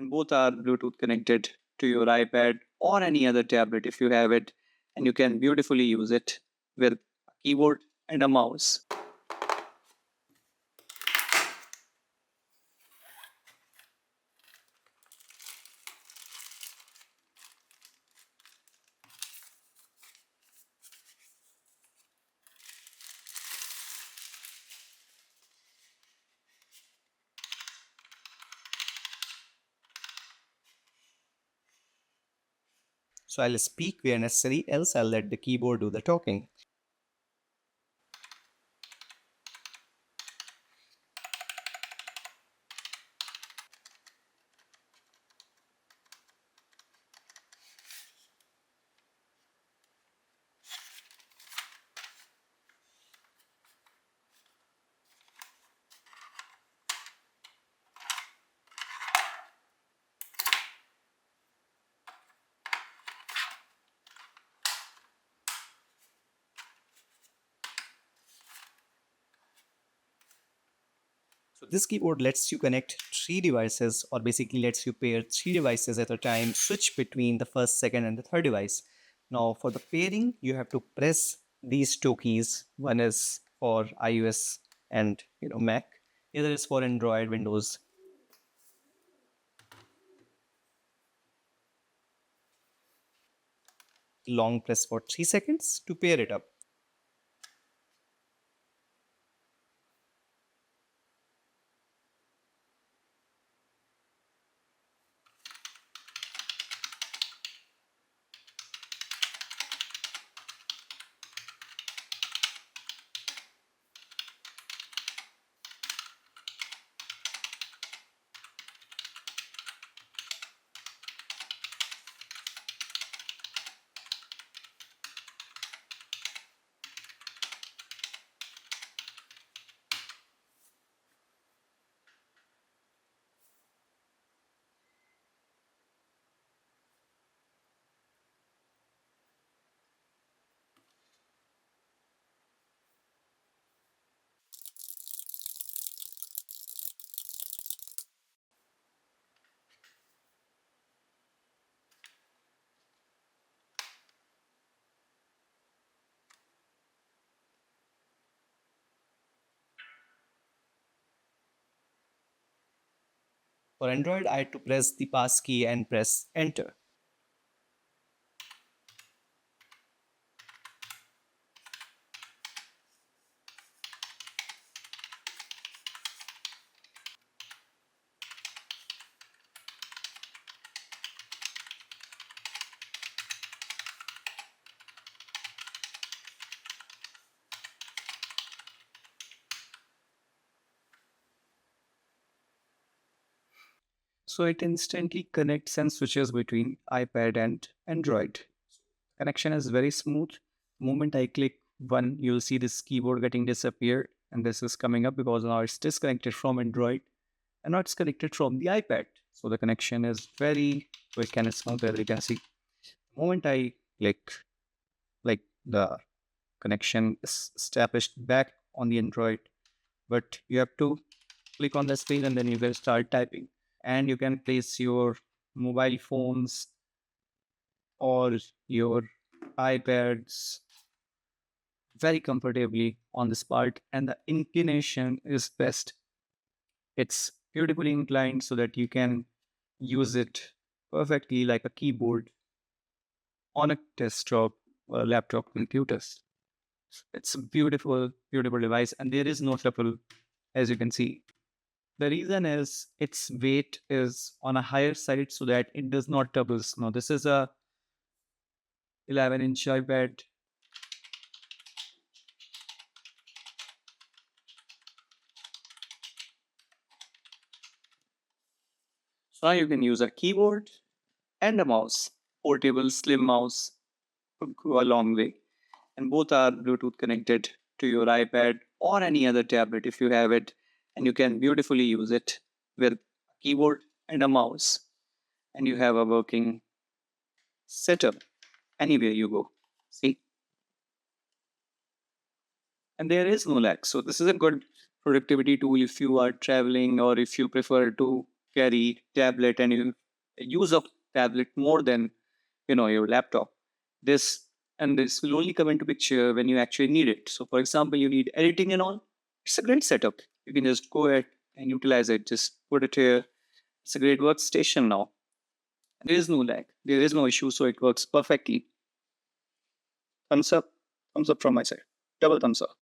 and both are Bluetooth connected to your iPad or any other tablet if you have it, and you can beautifully use it with a keyboard and a mouse. So I'll speak where necessary, else I'll let the keyboard do the talking. So this keyboard lets you connect three devices, or basically lets you pair three devices at a time, switch between the first, second, and the third device. Now for the pairing, you have to press these two keys. One is for iOS and Mac. The other is for Android, Windows. Long press for 3 seconds to pair it up. For Android, I had to press the pass key and press enter. So it instantly connects and switches between iPad and Android. Connection is very smooth. The moment I click one, you'll see this keyboard getting disappeared, and this is coming up because now it's disconnected from Android and now it's connected from the iPad. So the connection is very quick and smooth, as you can see. The moment I click, like, the connection is established back on the Android, but you have to click on the screen and then you can start typing, and you can place your mobile phones or your iPads very comfortably on this part, and the inclination is best. It's beautifully inclined so that you can use it perfectly like a keyboard on a desktop or laptop computers. It's a beautiful, beautiful device, and there is no shuffle, as you can see. The reason is its weight is on a higher side so that it does not doubles. Now, this is a 11-inch iPad. So now you can use a keyboard and a mouse. Portable, slim mouse would go a long way. And both are Bluetooth connected to your iPad or any other tablet if you have it. And you can beautifully use it with a keyboard and a mouse. And you have a working setup anywhere you go. See? And there is no lag. So this is a good productivity tool if you are traveling or if you prefer to carry tablet and you use of tablet more than your laptop. This this will only come into picture when you actually need it. So for example, you need editing and all. It's a great setup. You can just go ahead and utilize it. Just put it here. It's a great workstation now. There is no lag. There is no issue. So it works perfectly. Thumbs up. Thumbs up from my side. Double thumbs up.